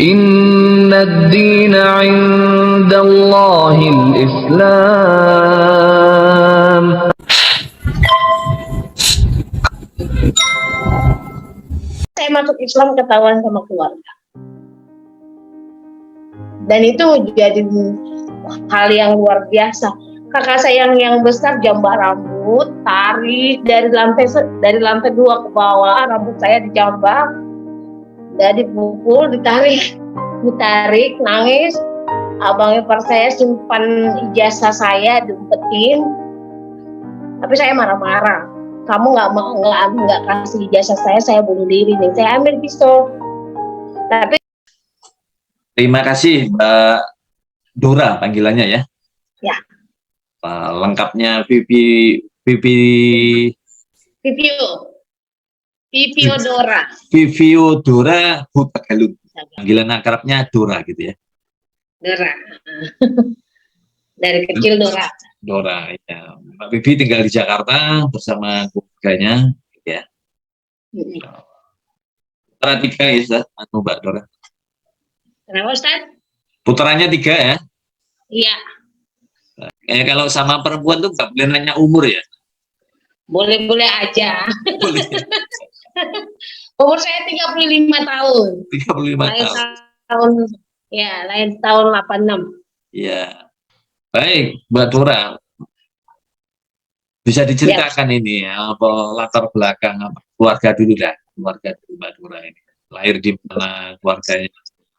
Inna ad-dina 'indallahil Islam. Saya masuk Islam ketahuan sama keluarga. Dan itu jadi hal yang luar biasa. Kakak saya yang besar jambar rambut, tarik dari lantai 2 ke bawah, rambut saya dijambak, dari dipukul, ditarik, nangis. Abang ipar saya simpan ijazah saya, diumpetin. Tapi saya marah-marah. Kamu nggak kasih ijazah saya bunuh diri nih. Saya ambil pistol. Tapi terima kasih Mbak Dora panggilannya ya. ya. Lengkapnya Vivio Dora Hutagalung. Panggilan akrabnya Dora gitu ya. Dora. Dari kecil Dora. Dora ya. Mbak Vivi tinggal di Jakarta bersama keluarganya ya. Putra 3 ya Ustaz, Mbak Dora. Kenapa Ustaz? Putranya 3 ya? Iya. Kalau sama perempuan tuh nggak boleh nanya umur ya? Boleh-boleh aja. Boleh. Umur saya 35 tahun. 35 tahun. Ya, lain tahun 86. Iya. Baik, Mbak Dora. Bisa diceritakan ya. Ini apa latar belakang apa keluarga dulu dah, keluarga dulu Mbak Dora ini. Lahir di mana, keluarganya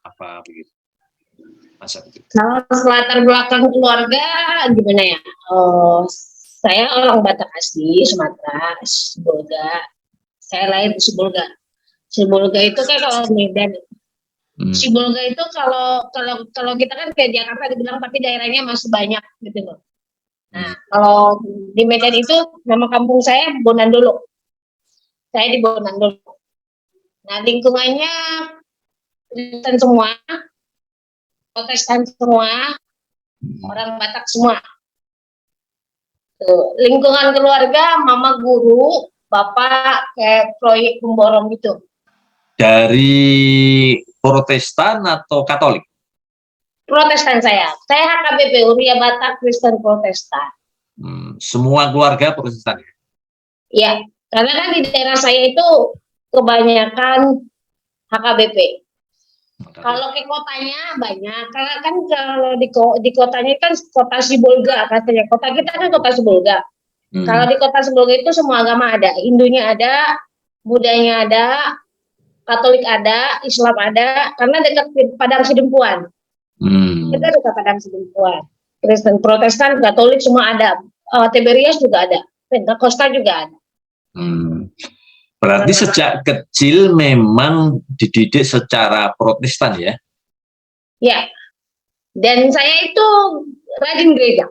apa begitu. Masa begitu. Kalau latar belakang keluarga gimana ya? Saya orang Batak asli, Sumatera, Sibolga. Saya lahir di Sibolga. Sibolga itu kan kalau Medan. Sibolga itu kalau kita kan kayak Jakarta dibilang, tapi daerahnya masih banyak gitu loh. Nah, kalau di Medan itu nama kampung saya Bonandolo. Saya di Bonandolo. Nah, lingkungannya Kristen semua, Protestan semua, orang Batak semua. Tuh, lingkungan keluarga, mama guru, bapak kayak proyek pemborong gitu. Dari Protestan atau Katolik? Protestan saya HKBP, Huria Batak Kristen Protestan. Semua keluarga Protestan? Iya, karena kan di daerah saya itu kebanyakan HKBP. Kalau ke kotanya banyak, karena kan kalau di kotanya kan kota Sibolga katanya. Kota kita kan kota Sibolga. Kalau di kota Sibolga itu semua agama ada, Hindunya ada, Budanya ada, Katolik ada, Islam ada, karena dekat Padang Sidempuan. Kita dekat Padang Sidempuan. Kristen, Protestan, Katolik semua ada. Tiberias juga ada, Pentakosta juga ada. Berarti sejak kecil memang dididik secara Protestan ya? Ya, dan saya itu rajin gereja.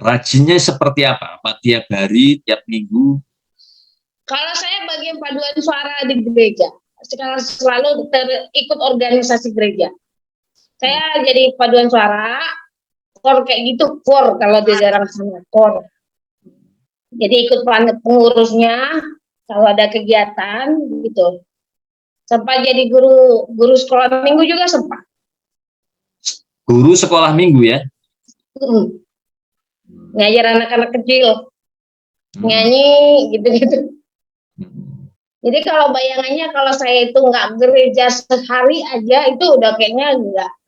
Rajinnya seperti apa? Apa tiap hari, tiap minggu? Kalau saya bagian paduan suara di gereja, sekarang selalu ikut organisasi gereja. Saya jadi paduan suara, kor kayak gitu, kor kalau di daerah sana, kor. Jadi ikut pengurusnya kalau ada kegiatan gitu. Sempat jadi guru sekolah minggu juga sempat. Guru sekolah minggu ya? Ngajar anak-anak kecil, nyanyi gitu-gitu. Jadi kalau bayangannya kalau saya itu nggak gereja sehari aja itu udah kayaknya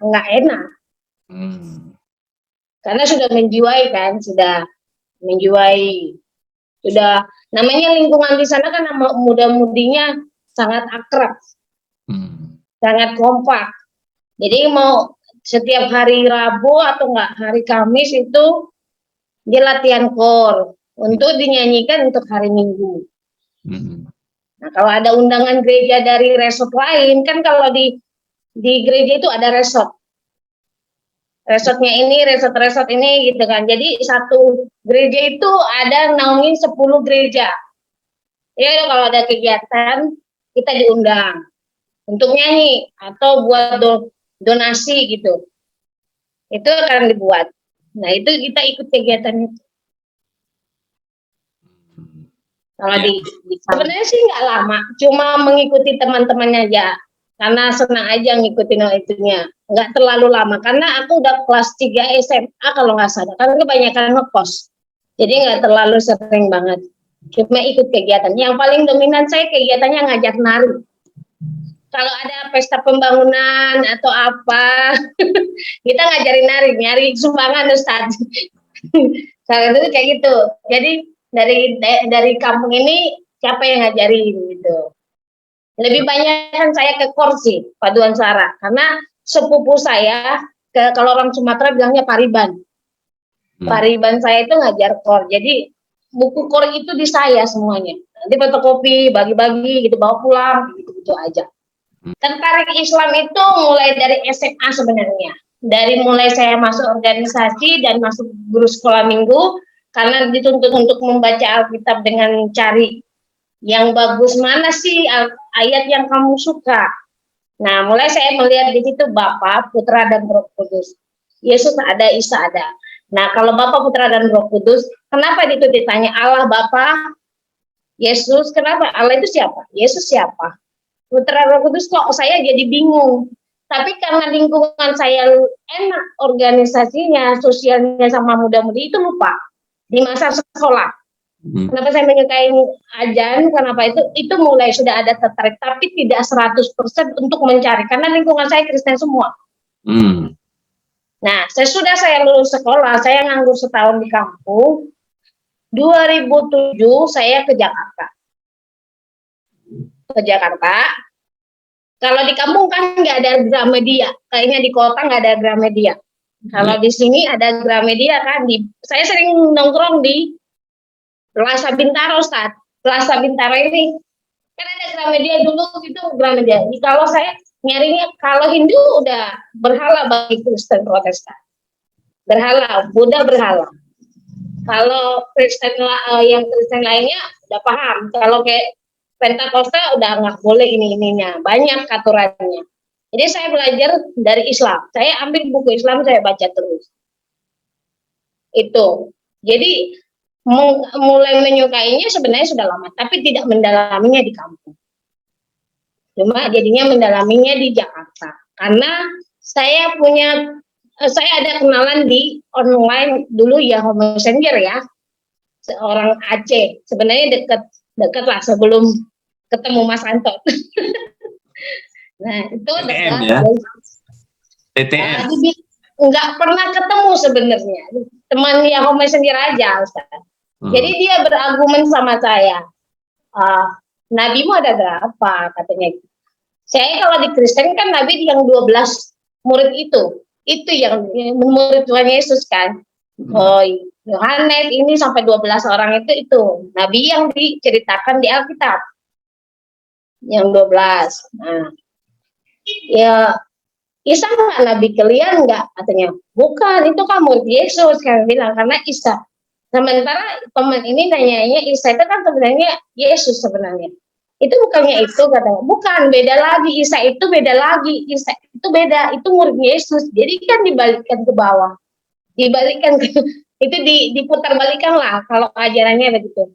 nggak enak. Karena sudah menjiwai kan, sudah menjiwai. Sudah namanya lingkungan di sana kan muda-mudinya sangat akrab, sangat kompak. Jadi mau setiap hari Rabu atau enggak hari Kamis itu dia latihan kor untuk dinyanyikan untuk hari Minggu. Nah, kalau ada undangan gereja dari resort lain kan kalau di gereja itu ada resort. Resortnya ini, resort ini gitu kan. Jadi satu gereja itu ada naungin 10 gereja. Ya kalau ada kegiatan kita diundang untuk nyanyi atau buat donasi gitu. Itu akan dibuat. Nah itu kita ikut kegiatan itu. Kalau sebenarnya sih nggak lama, cuma mengikuti teman-temannya aja. karena senang aja ngikutin itunya, nggak terlalu lama karena aku udah kelas 3 SMA kalau nggak salah, karena kebanyakan ngekos, jadi nggak terlalu sering banget, cuma ikut kegiatan. Yang paling dominan saya kegiatannya ngajak nari. Kalau ada pesta pembangunan atau apa, kita ngajarin nari, nyari sumbangan Ustaz. Kalau itu kayak gitu. Jadi dari kampung ini siapa yang ngajarin gitu. Lebih banyak kan saya ke kursi paduan suara karena sepupu saya kalau orang Sumatera bilangnya pariban. Pariban saya itu ngajar kor. Jadi buku kor itu di saya semuanya. Nanti fotokopi, bagi-bagi gitu, bawa pulang gitu aja. Tertarik Islam itu mulai dari SMA sebenarnya. Dari mulai saya masuk organisasi dan masuk guru sekolah minggu karena dituntut untuk membaca Alkitab dengan cari yang bagus, mana sih ayat yang kamu suka. Nah, mulai saya melihat di situ Bapa, Putra, dan Roh Kudus. Yesus ada, Isa ada. Nah, kalau Bapa, Putra, dan Roh Kudus, kenapa itu ditanya Allah Bapa, Yesus, kenapa? Allah itu siapa? Yesus siapa? Putra, Roh Kudus, kok saya jadi bingung. Tapi karena lingkungan saya enak organisasinya, sosialnya sama muda-mudi itu lupa di masa sekolah. Kenapa saya menyukai ajan? Kenapa itu mulai sudah ada tertarik, tapi tidak 100% untuk mencari karena lingkungan saya Kristen semua. Nah, sesudah saya lulus sekolah, saya nganggur setahun di kampung. 2007 saya ke Jakarta. Kalau di kampung kan nggak ada Gramedia, kayaknya di kota nggak ada Gramedia. Kalau di sini ada Gramedia kan. Saya sering nongkrong di Plaza Bintaro, Ustaz. Plaza Bintaro ini kan ada Gramedia dulu, itu Gramedia. Kalau saya nyarinya, kalau Hindu udah berhala bagi Kristen Protestan. Berhala, Buddha berhala. Kalau Kristen yang Kristen lainnya udah paham. Kalau kayak Pentakosta udah nggak boleh ininya, banyak aturannya. Jadi saya belajar dari Islam. Saya ambil buku Islam, saya baca terus. Itu. Jadi mulai menyukainya sebenarnya sudah lama, tapi tidak mendalaminya di kampung. Cuma jadinya mendalaminya di Jakarta. Karena saya ada kenalan di online dulu ya, Messenger ya, seorang Aceh. Sebenarnya dekat lah sebelum ketemu Mas Anton. Nah itu dekat. Ya? TTM. Nggak pernah ketemu sebenarnya, teman yang Messenger aja, Ustaz. Jadi dia berargumen sama saya, nabimu ada berapa katanya. Saya kalau di Kristen kan nabi yang 12 murid itu yang murid Tuhan Yesus kan. Yohanes ini sampai 12 orang itu nabi yang diceritakan di Alkitab yang 12. Nah, ya Isa nggak nabi kalian nggak katanya. Bukan, itu kan murid Yesus kan bilang, karena Isa. Sementara teman ini nanyanya Isa itu kan sebenarnya Yesus sebenarnya. Itu bukannya itu katanya. Bukan, beda lagi. Isa itu beda lagi. Isa itu beda. Itu murid Yesus. Jadi kan dibalikkan ke bawah. Dibalikkan ke, itu diputar balikan lah kalau ajarannya begitu.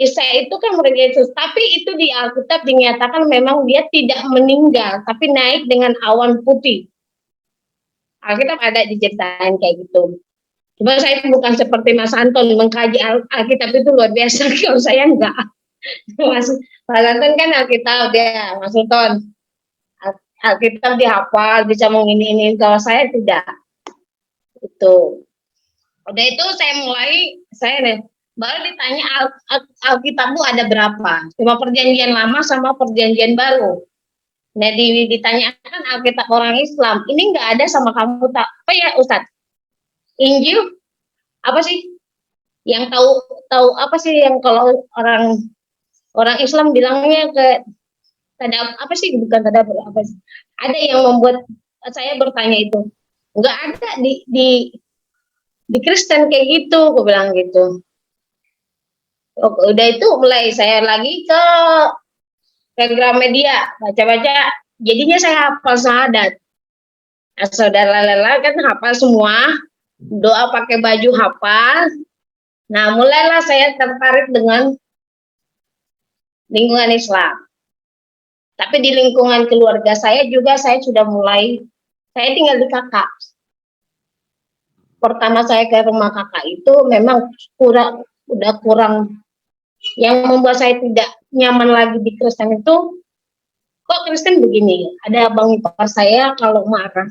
Isa itu kan murid Yesus. Tapi itu di Alkitab dinyatakan memang dia tidak meninggal. Tapi naik dengan awan putih. Alkitab ada diceritain kayak gitu. Cuma saya bukan seperti Mas Anton mengkaji Alkitab itu luar biasa. Kalau saya enggak. Mas Anton kan Alkitab dia, Mas Anton. Alkitab dihafal, bisa mengini-ini. Kalau saya tidak. Itu. Udah itu saya baru ditanya Alkitabmu ada berapa? Cuma perjanjian lama sama perjanjian baru. Nah, ditanyakan Alkitab orang Islam, ini nggak ada sama kamu tak? Apa ya Ustadz? Injil apa sih? Yang tahu apa sih yang kalau orang Islam bilangnya ke apa sih, bukan tadabbur apa sih? Ada yang membuat saya bertanya itu. Nggak ada di Kristen kayak gitu, aku bilang gitu. Udah itu mulai saya lagi ke Gramedia, baca-baca, jadinya saya hafal syahadat. Nah, saudara Lela kan hafal semua, doa pakai baju hafal. Nah, mulailah saya tertarik dengan lingkungan Islam. Tapi di lingkungan keluarga saya juga saya sudah mulai, saya tinggal di kakak. Pertama saya ke rumah kakak itu memang udah kurang, yang membuat saya tidak nyaman lagi di Kristen itu, kok Kristen begini? Ada abang ipar saya kalau marah,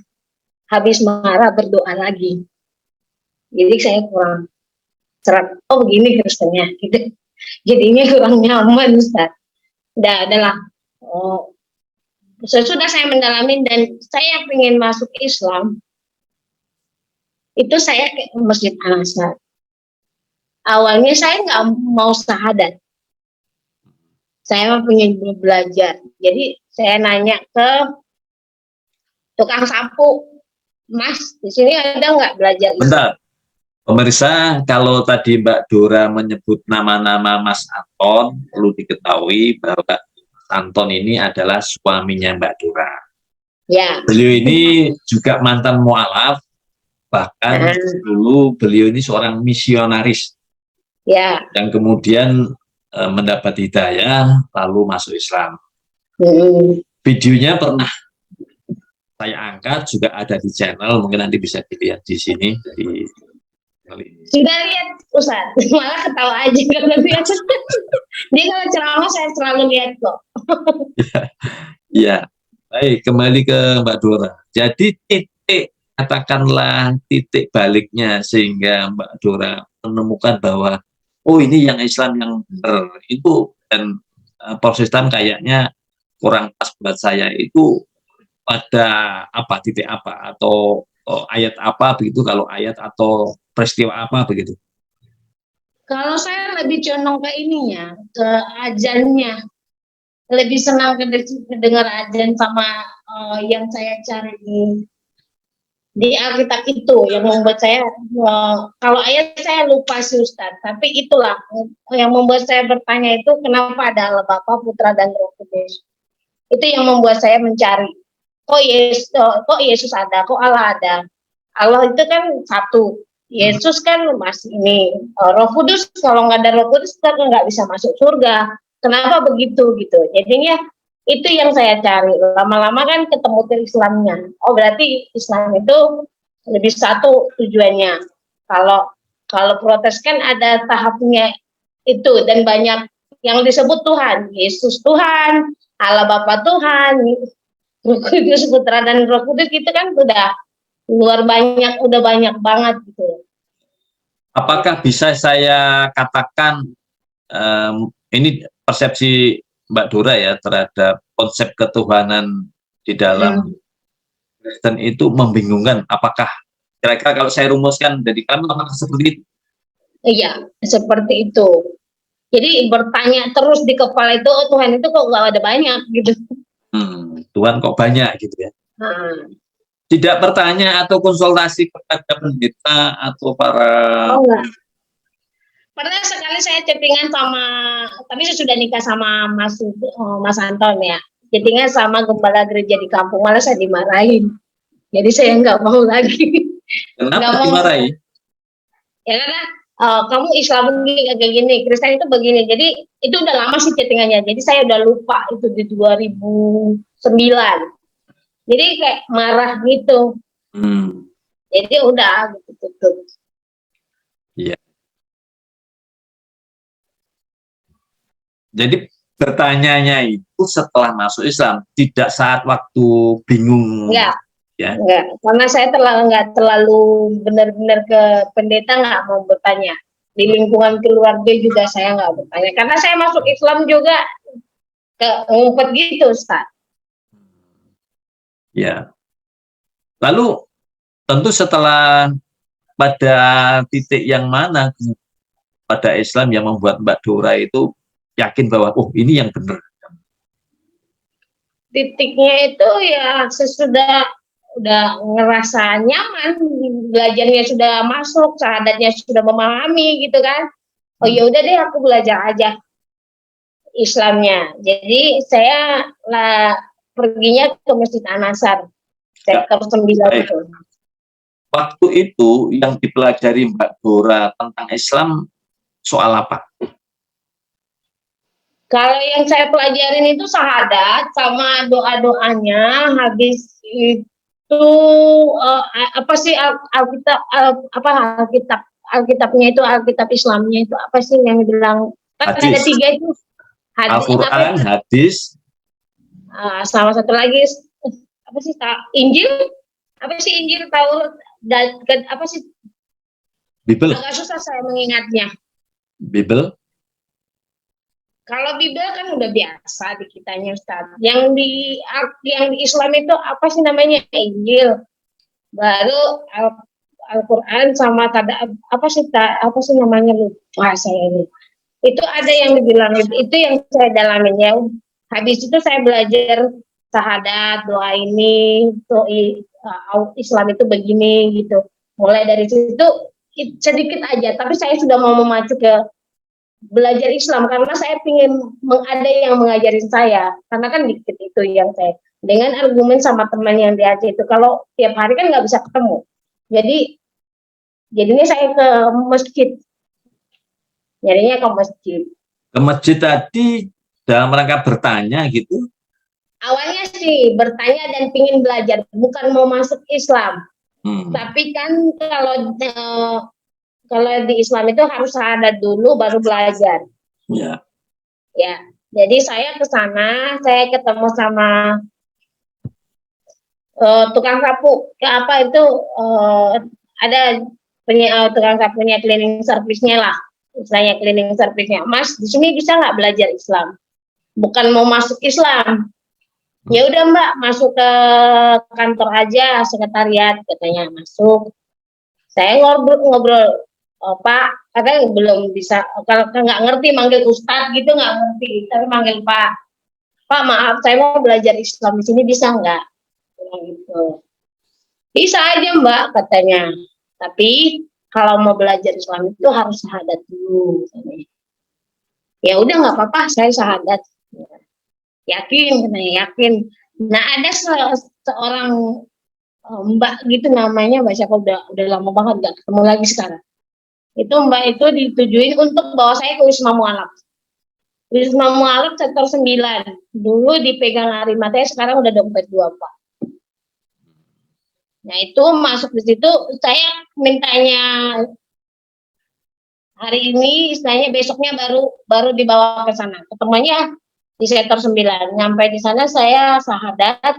habis marah berdoa lagi. Jadi saya kurang serak. Oh begini Kristennya, gitu. Jadinya kurang nyaman, Ustaz. Adalah. Oh, sesudah saya mendalami dan saya ingin masuk Islam, itu saya ke Masjid Al-Azhar. Awalnya saya nggak mau syahadat. Saya ingin belajar. Jadi saya nanya ke tukang sapu, Mas, di sini ada nggak belajar Islam? Bentar, pemirsa, kalau tadi Mbak Dora menyebut nama-nama Mas Anton, perlu diketahui bahwa Mas Anton ini adalah suaminya Mbak Dora. Ya. Beliau ini juga mantan mualaf, bahkan dulu beliau ini seorang misionaris. Ya. Yang kemudian mendapat hidayah, lalu masuk Islam. Videonya pernah saya angkat, juga ada di channel, mungkin nanti bisa dilihat di sini. Sudah lihat Ustaz, malah ketawa aja kalau lihat. Dia kalau ceramah saya selalu lihat kok. Ya, baik, kembali ke Mbak Dora. Jadi katakanlah titik baliknya sehingga Mbak Dora menemukan bahwa oh ini yang Islam yang benar itu, dan Protestan kayaknya kurang pas buat saya, itu pada apa, titik apa, atau ayat apa begitu, kalau ayat atau peristiwa apa begitu? Kalau saya lebih condong ke ininya, ke ajannya, lebih senang dengar ajan sama yang saya cari di Alkitab itu yang membuat saya, kalau ayat saya lupa sih Ustaz, tapi itulah yang membuat saya bertanya itu kenapa ada Allah Bapa, Putra dan Roh Kudus. Itu yang membuat saya mencari. Kok Yesus ada, kok Allah ada. Allah itu kan satu, Yesus kan masih ini, Roh Kudus kalau nggak ada Roh Kudus kita nggak bisa masuk surga. Kenapa begitu gitu? Jadinya itu yang saya cari. Lama-lama kan ketemu ke Islamnya. Oh berarti Islam itu lebih satu tujuannya. Kalau Protes kan ada tahapnya itu, dan banyak yang disebut Tuhan, Yesus Tuhan, Allah Bapa Tuhan, Roh Kudus Putra dan Roh Kudus, gitu kan udah banyak banget gitu. Apakah bisa saya katakan ini persepsi Mbak Dora ya terhadap konsep ketuhanan di dalam Kristen itu membingungkan? Apakah kira-kira kalau saya rumuskan dari kalian apakah seperti itu? Iya, seperti itu. Jadi bertanya terus di kepala itu, oh Tuhan itu kok gak ada banyak gitu. Tuhan kok banyak gitu ya. Tidak bertanya atau konsultasi kepada pendeta atau para... Oh enggak. Pernah sekali saya chattingan sama, tapi saya sudah nikah sama Mas Anton ya. Chattingan sama gembala gereja di kampung, malah saya dimarahin. Jadi saya nggak mau lagi. Kenapa dimarahi? Ya karena kamu Islam kayak gini, Kristen itu begini. Jadi itu udah lama sih chattingannya. Jadi saya udah lupa itu di 2009. Jadi kayak marah gitu. Jadi udah gitu tutup. Iya. Jadi bertanyanya itu setelah masuk Islam, tidak saat waktu bingung. Enggak. Ya. Enggak, karena saya nggak terlalu benar-benar ke pendeta, nggak mau bertanya. Di lingkungan keluarga juga saya nggak bertanya, karena saya masuk Islam juga ke ngumpet gitu, Ustaz. Ya. Lalu tentu setelah pada titik yang mana pada Islam yang membuat Mbak Dora itu yakin bahwa oh ini yang benar? Titiknya itu ya sesudah udah ngerasa nyaman, belajarnya sudah masuk, syahadatnya sudah memahami gitu kan. Oh ya udah deh aku belajar aja Islamnya. Jadi saya perginya ke Masjid Al-Azhar sektor 9 itu. Waktu itu yang dipelajari Mbak Dora tentang Islam soal apa? Kalau yang saya pelajarin itu syahadat sama doa-doanya. Habis itu apa sih Alkitab apa Alkitabnya itu Alkitab Islamnya itu apa sih yang bilang kan ada Hadis. 3 itu Al-Quran, hadis, sama satu lagi apa sih Injil, apa sih Injil, Taurat, apa sih, Bible. agak susah saya mengingatnya. Bible. Kalau Bible kan udah biasa di kitanya Ustaz. Yang di Islam itu apa sih namanya, Injil, baru Al-Quran sama apa sih namanya, lupa saya ini. Itu ada yang dibilang, itu yang saya dalamin ya. Habis itu saya belajar syahadat, doa ini, Islam itu begini gitu. Mulai dari situ sedikit aja, tapi saya sudah mau memacu ke belajar Islam karena saya ingin ada yang mengajarin saya, karena kan dikit itu yang saya dengan argumen sama teman yang di Aceh itu, kalau tiap hari kan nggak bisa ketemu, jadinya saya ke masjid, jadinya ke masjid. Ke masjid tadi dalam rangka bertanya gitu? Awalnya sih bertanya dan ingin belajar, bukan mau masuk Islam. Tapi kan kalau di Islam itu harus syahadat dulu baru belajar. Ya. Ya, jadi saya ke sana, saya ketemu sama tukang sapu. Apa itu ada tukang sapunya, cleaning service-nya lah. Misalnya cleaning service-nya. Mas, di sini bisa nggak belajar Islam? Bukan mau masuk Islam. Ya udah Mbak, masuk ke kantor aja, sekretariat, katanya masuk. Saya ngobrol, Pak, katanya belum bisa, kalau nggak ngerti manggil Ustadz gitu nggak ngerti, tapi manggil Pak. Pak, maaf, saya mau belajar Islam di sini, bisa nggak? Gitu. Bisa aja Mbak, katanya. Tapi kalau mau belajar Islam itu harus syahadat dulu. Katanya. Ya udah nggak apa-apa, saya syahadat. Yakin, katanya, yakin. Nah ada seorang Mbak gitu namanya, Mbak siapa, udah lama banget nggak ketemu lagi sekarang. Itu Mbak itu ditujuin untuk bawa saya ke Wisma Mualaf. Wisma Mualaf sektor 9. Dulu dipegang Arimatea, sekarang udah dompet 2 Pak. Nah itu masuk di situ, saya mintanya hari ini, istilahnya besoknya baru dibawa ke sana. Ketemunya di sektor 9. Nyampe di sana saya syahadat,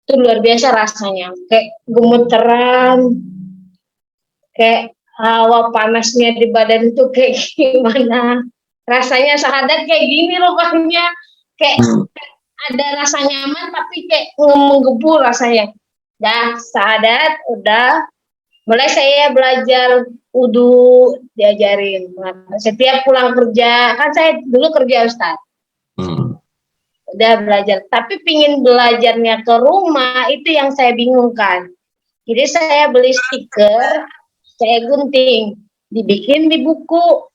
itu luar biasa rasanya, kayak gemeteran, kayak hawa panasnya di badan itu kayak gimana, rasanya syahadat kayak gini rupanya, kayak ada rasa nyaman tapi kayak menggebu rasanya. Dah syahadat, udah mulai saya belajar wudu, diajarin. Setiap pulang kerja, kan saya dulu kerja Ustaz. Udah belajar, tapi pingin belajarnya ke rumah, itu yang saya bingungkan. Jadi saya beli stiker, saya gunting, dibikin di buku,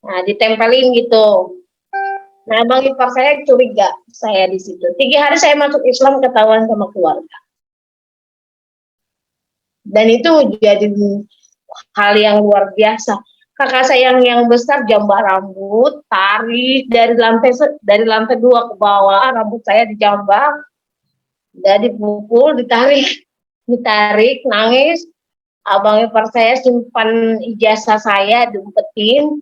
nah ditempelin gitu. Nah Bang ipar saya curiga saya di situ. 3 hari saya masuk Islam, ketahuan sama keluarga. Dan itu jadi hal yang luar biasa. Kakak saya yang besar jambak rambut, tarik dari lantai 2 ke bawah, rambut saya dijambak, dan dipukul, ditarik, nangis. Abang ipar saya simpan ijazah saya, diumpetin,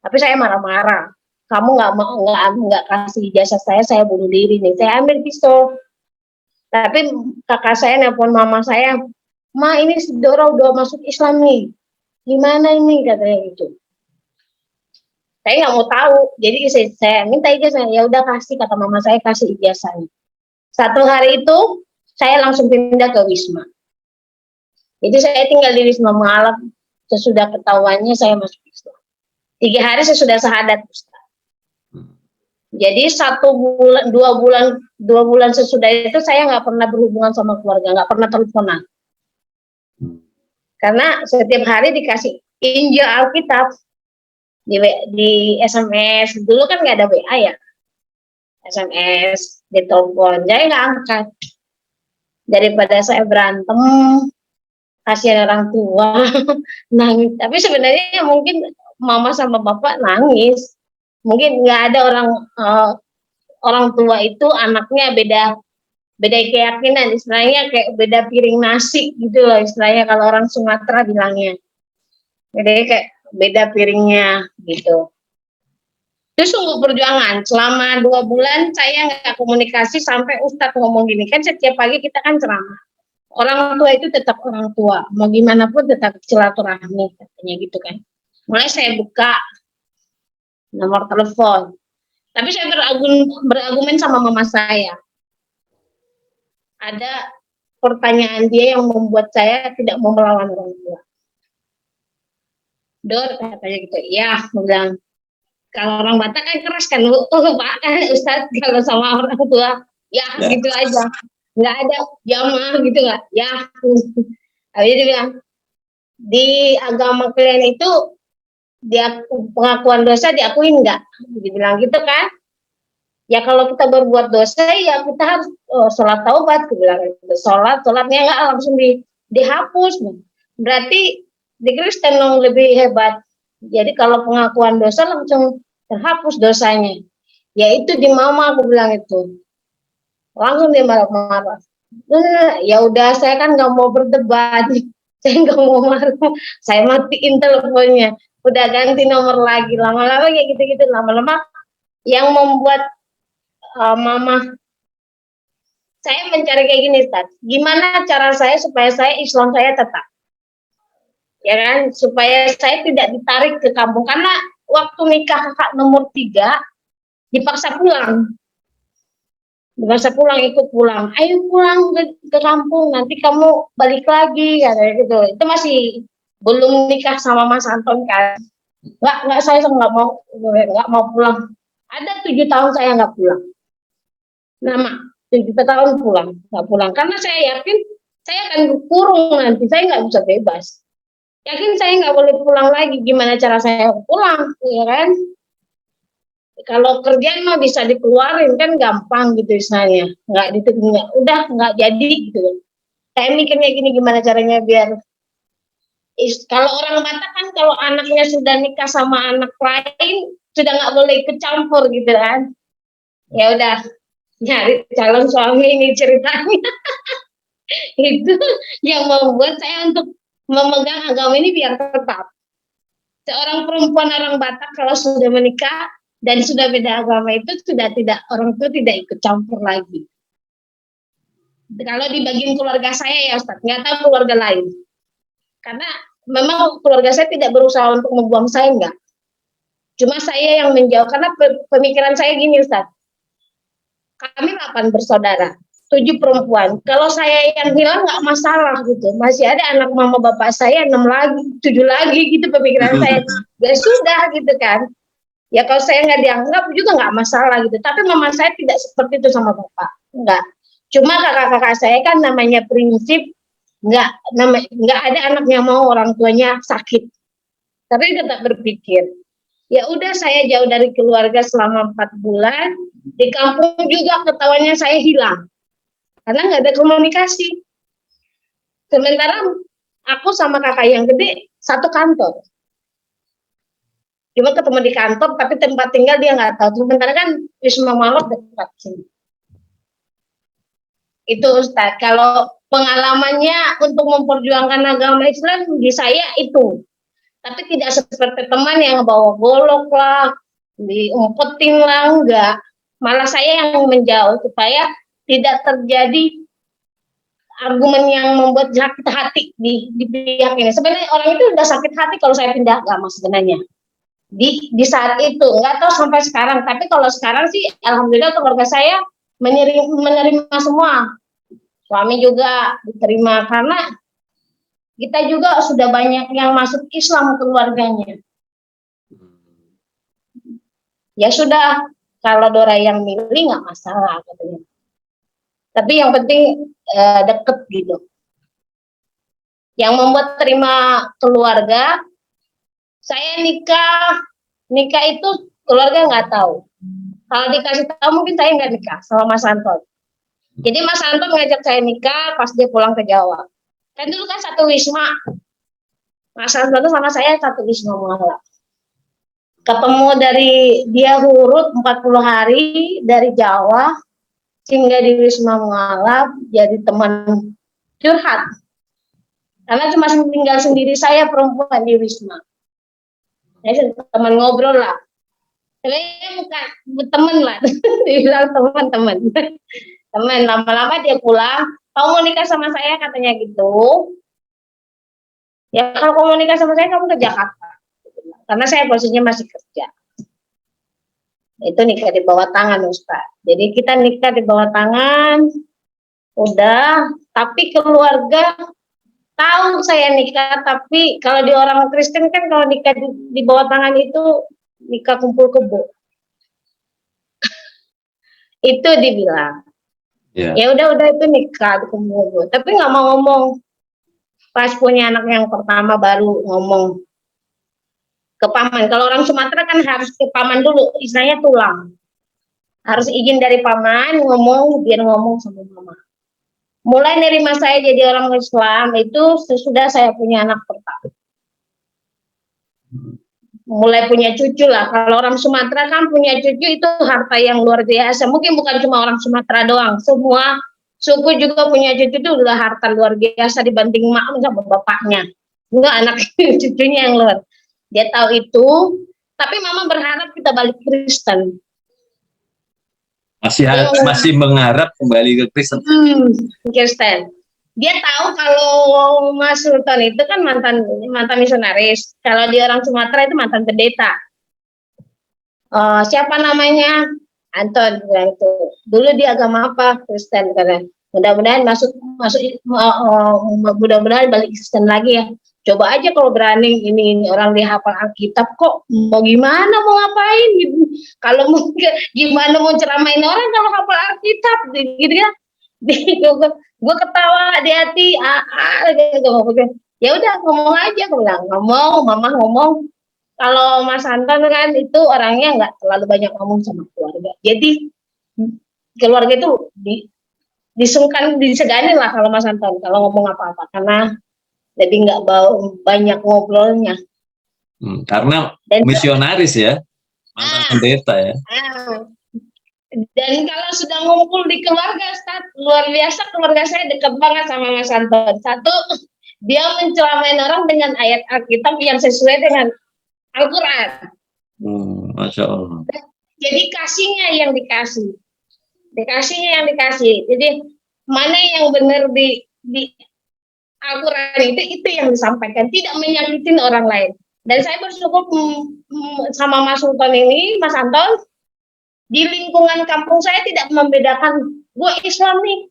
tapi saya marah-marah. Kamu nggak kasih ijazah saya bunuh diri nih. Saya ambil pisau. Tapi kakak saya nelpon mama saya, Ma ini si Dora udah masuk Islam nih. Gimana ini, katanya gitu. Saya nggak mau tahu, jadi saya minta ijazah. Ya udah kasih, kata mama saya, kasih ijazahnya. 1 hari itu saya langsung pindah ke Wisma. Jadi saya tinggal di Wisma Mualaf. Sesudah ketahuannya saya masuk Islam. 3 hari sesudah syahadat Ustaz. Jadi 2 bulan sesudah itu saya nggak pernah berhubungan sama keluarga, nggak pernah teleponan. Karena setiap hari dikasih Injil Alkitab di SMS. Dulu kan nggak ada WA ya, SMS, ditelepon, saya nggak angkat. Daripada saya berantem, kasihan orang tua, nangis. Tapi sebenarnya mungkin mama sama bapak nangis, mungkin nggak ada orang tua itu anaknya beda keyakinan, istilahnya kayak beda piring nasi gitu loh istilahnya kalau orang Sumatera bilangnya. Jadi kayak beda piringnya gitu. Itu sungguh perjuangan. Selama 2 bulan saya nggak komunikasi sampai Ustadz ngomong gini, kan setiap pagi kita kan ceramah. Orang tua itu tetap orang tua, mau gimana pun tetap silaturahmi katanya gitu kan. Mulai saya buka nomor telepon. Tapi saya berargumen sama mama saya. Ada pertanyaan dia yang membuat saya tidak mau melawan orang tua. Dor katanya gitu, ya, bilang kalau orang Batak kan keras kan, Pak kan Ustadz kalau sama orang tua, ya gitu aja, nggak ada jamaah gitu nggak, ya. Habis dia bilang di agama kalian itu dia pengakuan dosa diakuin nggak? Dia bilang gitu kan. Ya kalau kita berbuat dosa ya kita harus sholat taubat, aku bilang gitu. Sholatnya nggak langsung dihapus. Berarti di Kristen yang lebih hebat. Jadi kalau pengakuan dosa langsung terhapus dosanya. Ya itu di mama aku bilang itu. Langsung dia marah-marah. Ya udah saya kan nggak mau berdebat. Saya nggak mau marah. Saya matiin teleponnya. Udah ganti nomor lagi. Lama-lama kayak gitu-gitu. Lama-lama yang membuat mama saya mencari kayak gini, Ustaz. Gimana cara saya supaya saya Islam saya tetap, ya kan? Supaya saya tidak ditarik ke kampung karena waktu nikah kakak nomor 3 dipaksa pulang, ikut pulang. Ayo pulang ke kampung, nanti kamu balik lagi, katanya gitu. Itu masih belum nikah sama Mas Anton kan? Nggak saya nggak mau pulang. Ada 7 tahun saya nggak pulang. Nama 7 tahun nggak pulang karena saya yakin saya akan kurung nanti, saya nggak bisa bebas. Yakin saya nggak boleh pulang lagi, gimana cara saya pulang, ya kan? Kalau kerjaan mah bisa dikeluarin kan gampang gitu istilahnya, nggak diterima, udah nggak jadi gitu. Saya mikirnya gini, gimana caranya biar kalau orang Batak kan kalau anaknya sudah nikah sama anak lain sudah nggak boleh ikut campur gitu kan? Ya udah nyari calon suami ini ceritanya. Itu yang membuat saya untuk memegang agama ini biar tetap. Seorang perempuan orang Batak kalau sudah menikah dan sudah beda agama itu sudah tidak, orang tua tidak ikut campur lagi. Kalau di bagian keluarga saya ya Ustaz, nggak tahu keluarga lain. Karena memang keluarga saya tidak berusaha untuk membuang saya, enggak. Cuma saya yang menjauh, karena pemikiran saya gini Ustaz. Kami 8 bersaudara, 7 perempuan. Kalau saya yang hilang nggak masalah gitu. Masih ada anak mama bapak saya 6 lagi, 7 lagi gitu pemikiran saya. Ya sudah gitu kan. Ya kalau saya nggak dianggap juga nggak masalah gitu. Tapi mama saya tidak seperti itu sama bapak. Enggak. Cuma kakak-kakak saya kan namanya prinsip, nggak ada anak yang mau orang tuanya sakit. Tapi tetap berpikir, ya udah saya jauh dari keluarga selama 4 bulan, di kampung juga ketawanya saya hilang karena nggak ada komunikasi. Sementara aku sama kakak yang gede satu kantor, cuma ketemu di kantor tapi tempat tinggal dia nggak tahu. Sementara kan Wisma Malot dekat sini. Itu Ustaz, kalau pengalamannya untuk memperjuangkan agama Islam di saya itu. Tapi tidak seperti teman yang bawa golok lah, diumpetin lah, enggak. Malah saya yang menjauh supaya tidak terjadi argumen yang membuat sakit hati di pihak ini. Sebenarnya orang itu udah sakit hati kalau saya pindah agama sebenarnya. Di saat itu, enggak tahu sampai sekarang. Tapi kalau sekarang sih, alhamdulillah keluarga saya menerima semua. Suami juga diterima karena kita juga sudah banyak yang masuk Islam keluarganya. Ya sudah, kalau Dora yang milih nggak masalah katanya. Tapi yang penting deket gitu. Yang membuat terima keluarga, saya nikah itu keluarga nggak tahu. Kalau dikasih tahu mungkin saya nggak nikah sama Mas Anton. Jadi Mas Anton ngajak saya nikah pas dia pulang ke Jawa. Kan dulu kan satu wisma. Mas Anton sama saya satu wisma malam. Ketemu dari dia urut 40 hari dari Jawa, sehingga di Wisma Mengalap jadi teman curhat. Karena cuma tinggal sendiri saya perempuan di Wisma. Saya teman ngobrol lah. Sebenarnya bukan teman lah, dibilang teman-teman. Teman, lama-lama dia pulang, kamu mau nikah sama saya katanya gitu. Ya kalau kamu mau nikah sama saya kamu ke Jakarta. Karena saya posisinya masih kerja. Itu nikah di bawah tangan Ustaz. Jadi kita nikah di bawah tangan, udah, tapi keluarga tahu saya nikah, tapi kalau di orang Kristen kan kalau nikah di bawah tangan itu nikah kumpul kebo. Itu dibilang. Ya udah itu nikah di kumpul kebo. Tapi nggak mau ngomong. Pas punya anak yang pertama baru ngomong ke paman. Kalau orang Sumatera kan harus ke paman dulu, istilahnya tulang. Harus izin dari paman, biar ngomong sama mama. Mulai dari masa saya jadi orang Islam itu sesudah saya punya anak pertama. Mulai punya cucu lah. Kalau orang Sumatera kan punya cucu itu harta yang luar biasa. Mungkin bukan cuma orang Sumatera doang. Semua suku juga punya cucu itu udah harta luar biasa dibanding mak sama bapaknya. Enggak anak cucunya yang luar. Dia tahu itu. Tapi mama berharap kita balik Kristen. Masih mengharap kembali ke Kristen. Kristen. Dia tahu kalau Mas Sultan itu kan mantan misionaris. Kalau di orang Sumatera itu mantan pendeta. Siapa namanya? Anton bilang itu. Dulu dia agama apa? Kristen karena mudah-mudahan masuk mudah-mudahan balik Kristen lagi ya. Coba aja kalau berani ini orang dia hafal Alkitab kok mau gimana mau ngapain gitu. Kalau mau gimana mau ceramain orang kalau hafal Alkitab gitu ya. Gue ketawa di hati, ya udah ngomong aja, gue bilang mama ngomong. Kalau Mas Anton kan itu orangnya nggak terlalu banyak ngomong sama keluarga, jadi keluarga itu disegani lah kalau Mas Anton kalau ngomong apa-apa karena jadi nggak banyak ngobrolnya. Karena misionaris ya, mantan pendeta ya. Dan kalau sudah ngumpul di keluarga, luar biasa keluarga saya dekat banget sama Mas Anton. Satu, dia menceramain orang dengan ayat Alkitab yang sesuai dengan Al-Quran. Masya Allah. Jadi kasihnya yang dikasih. Jadi mana yang benar di Al-Quran itu yang disampaikan, tidak menyakitin orang lain. Dan saya bersyukur sama Mas Sultan ini, Mas Anton, di lingkungan kampung saya tidak membedakan gue Islam nih.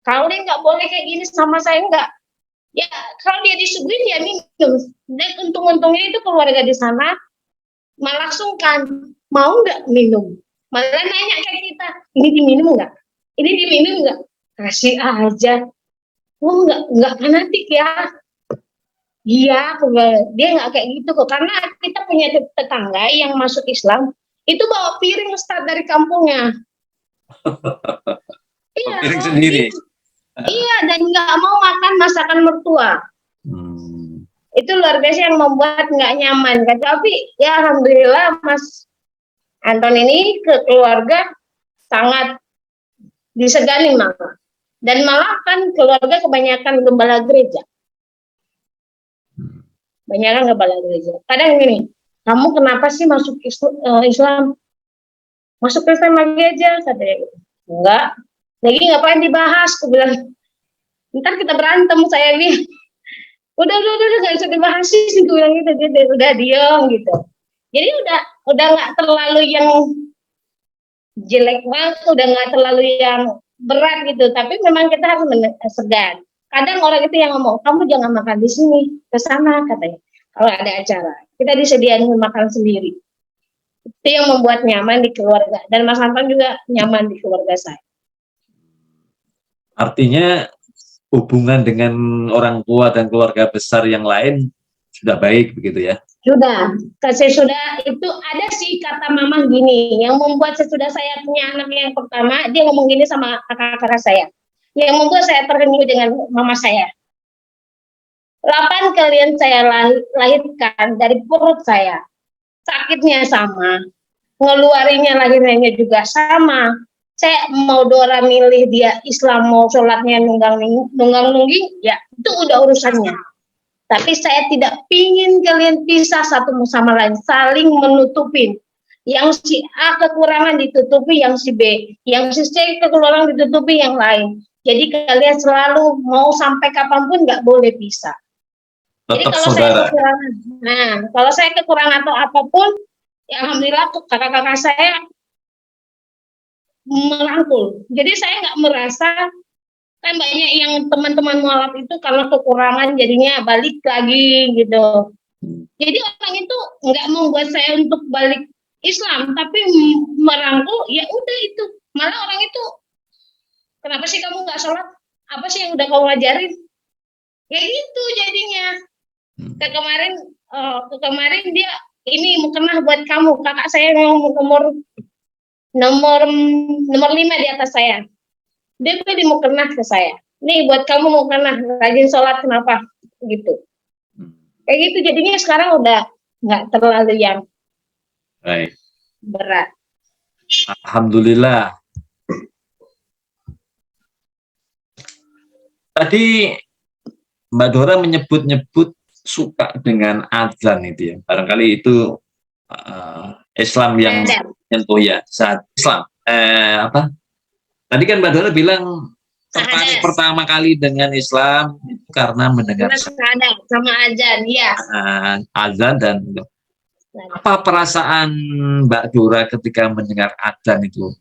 Kalau dia nggak boleh kayak gini sama saya enggak. Ya kalau dia disuguhin ya minum. Dan untung-untungnya itu keluarga di sana malah sungkan mau nggak minum. Malah nanya kayak kita, ini diminum nggak? Ini diminum nggak? Kasih aja. Oh nggak fanatik ya. Iya, dia nggak kayak gitu kok. Karena kita punya tetangga yang masuk Islam. Itu bawa piring Ustaz dari kampungnya. Iya, piring sendiri. Iya, dan nggak mau makan masakan mertua. Itu luar biasa yang membuat nggak nyaman. Tapi ya alhamdulillah Mas Anton ini ke keluarga sangat disegani malah. Dan malah kan keluarga kebanyakan gembala gereja. Banyak gembala gereja. Kadang gini, kamu kenapa sih masuk Islam? Masuk Kristen lagi aja, katanya. Enggak. Lagi ngapain dibahas? Aku bilang, ntar kita berantem, saya bilang. Udah, nggak usah dibahas sih, gitu yang gitu. Dia udah diam gitu. Jadi udah nggak terlalu yang jelek banget, udah nggak terlalu yang berat gitu. Tapi memang kita harus segan. Kadang orang itu yang ngomong, kamu jangan makan di sini, ke sana katanya. Kalau ada acara, kita disediain makan sendiri. Itu yang membuat nyaman di keluarga. Dan Mas Anton juga nyaman di keluarga saya. Artinya hubungan dengan orang tua dan keluarga besar yang lain sudah baik begitu ya? Sudah itu ada sih kata mama gini, yang membuat sesudah saya punya anak yang pertama, dia ngomong gini sama kakak-kakak saya. Yang membuat saya terhenyuh dengan mama saya. 8 kalian saya lahirkan dari perut saya. sakitnya sama, ngeluarinnya lahirnya juga sama. Saya mau Dora milih dia Islam mau sholatnya nunggang nungging, ya itu udah urusannya. Tapi saya tidak pingin kalian pisah satu sama lain, saling menutupin. Yang si A kekurangan ditutupi yang si B, yang si C kekurangan ditutupi yang lain. Jadi kalian selalu mau sampai kapanpun nggak boleh pisah. Jadi Tetap kalau saudara. saya kekurangan, kalau saya kekurangan atau apapun, ya alhamdulillah kakak-kakak saya merangkul. Jadi saya nggak merasa, kan banyak yang teman-teman mualaf itu karena kekurangan jadinya balik lagi gitu. Jadi orang itu nggak membuat saya untuk balik Islam, tapi merangkul, ya udah itu. Malah orang itu, kenapa sih kamu nggak sholat? Apa sih yang udah kamu ngajarin? Ya gitu jadinya. Kemarin dia ini mukena buat kamu, kakak saya yang nomor 5 di atas saya. Dia beli mukena ke saya. Nih buat kamu mukena, rajin sholat kenapa? Gitu. Kayak gitu jadinya sekarang udah nggak terlalu yang Baik. berat. Alhamdulillah. Tadi Mbak Dora menyebut-nyebut suka dengan azan itu ya. Barangkali itu Islam yang menyentuh ya. Saat Islam apa? Tadi kan Mbak Dora bilang tertarik pertama kali dengan Islam itu karena mendengar sama azan, ya. Azan dan apa perasaan Mbak Dora ketika mendengar azan itu?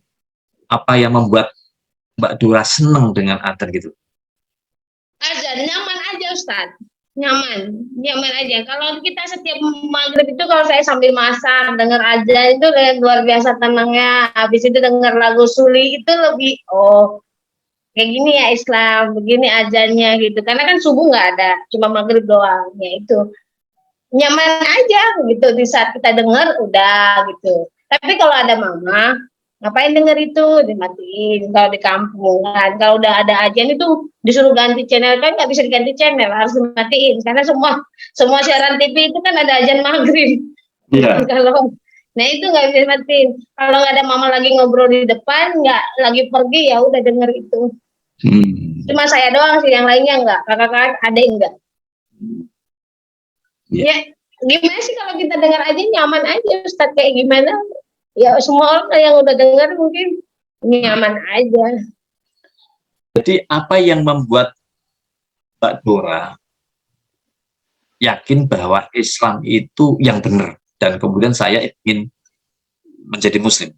Apa yang membuat Mbak Dora senang dengan azan gitu? Azan nyaman aja Ustaz, nyaman aja. Kalau kita setiap maghrib itu kalau saya sambil masak dengar azan itu luar biasa tenangnya. Habis itu dengar lagu Suli itu lebih kayak gini ya Islam, begini azannya gitu. Karena kan subuh nggak ada, cuma maghrib doang. Ya itu nyaman aja gitu di saat kita dengar udah gitu. Tapi kalau ada mama ngapain denger itu dimatiin kalau di kampung kan. Kalau udah ada ajan itu disuruh ganti channel kan nggak bisa diganti channel, harus dimatiin karena semua siaran TV itu kan ada ajan maghrib. Iya. Nah itu nggak bisa dimatiin. Kalau nggak ada mama lagi ngobrol di depan, nggak lagi pergi ya udah denger itu. Cuma saya doang sih, yang lainnya enggak. Kakak-kakak ada enggak? Ya gimana sih kalau kita dengar aja nyaman aja Ustaz, kayak gimana? Ya semua orang yang udah dengar mungkin nyaman aja. Jadi apa yang membuat Mbak Dora yakin bahwa Islam itu yang benar dan kemudian saya ingin menjadi Muslim?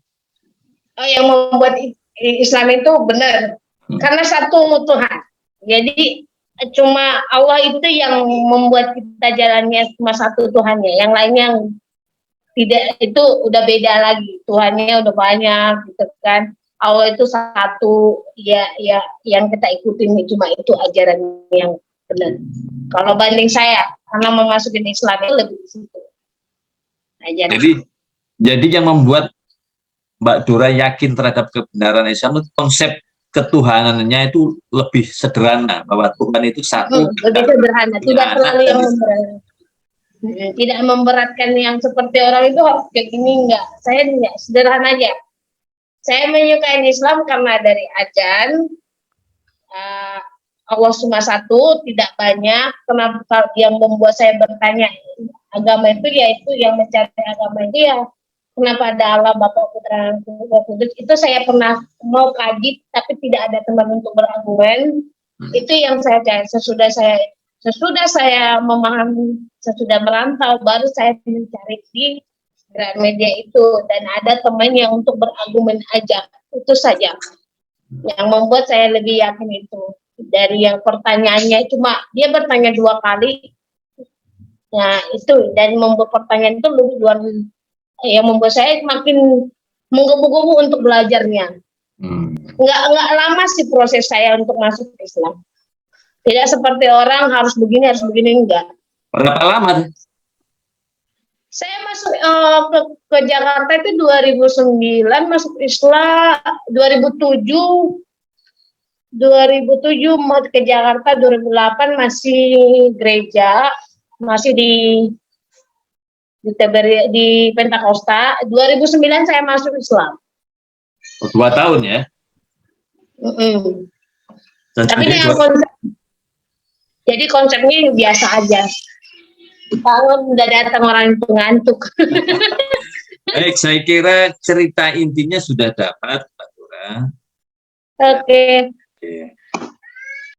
Yang membuat Islam itu benar karena satu Tuhan. Jadi cuma Allah itu yang membuat kita jalannya cuma satu Tuhannya. Yang lainnya tidak, itu udah beda lagi. Tuhannya udah banyak gitu kan. Allah itu satu, ya yang kita ikutin cuma itu ajaran yang benar. Kalau banding saya karena memasukin Islam itu lebih di situ. Jadi yang membuat Mbak Dora yakin terhadap kebenaran Islam itu konsep ketuhanannya itu lebih sederhana, bahwa Tuhan itu satu. Lebih sederhana, tidak terlalu yang memberatkan. Tidak memberatkan yang seperti orang itu harus kayak gini, enggak. Saya enggak, sederhana aja. Saya menyukai Islam karena dari ajan Allah cuma satu, tidak banyak. Kenapa yang membuat saya bertanya agama itu, yaitu yang mencari agama itu ya kenapa ada Allah Bapa Putra Roh Kudus. Itu saya pernah mau kaji tapi tidak ada teman untuk berargumen. Itu yang saya cari. Sesudah saya memahami, sesudah merantau, baru saya mencari di Gramedia itu, dan ada teman yang untuk berargumen aja. Itu saja yang membuat saya lebih yakin itu. Dari yang pertanyaannya cuma dia bertanya 2 kali, nah itu, dan membuat pertanyaan itu lebih luar, yang membuat saya makin menggebu-gebu untuk belajarnya. Nggak lama sih proses saya untuk masuk Islam. Tidak seperti orang harus begini enggak. Berapa lama? Saya masuk ke Jakarta itu 2009, masuk Islam 2007 mau ke Jakarta 2008 masih gereja, masih di di Pentakosta. 2009 saya masuk Islam. 2 tahun ya. Tapi dengan konsep, jadi konsepnya biasa aja. Bangun udah datang orang itu ngantuk. Baik, saya kira cerita intinya sudah dapat, Mbak Dora. Oke.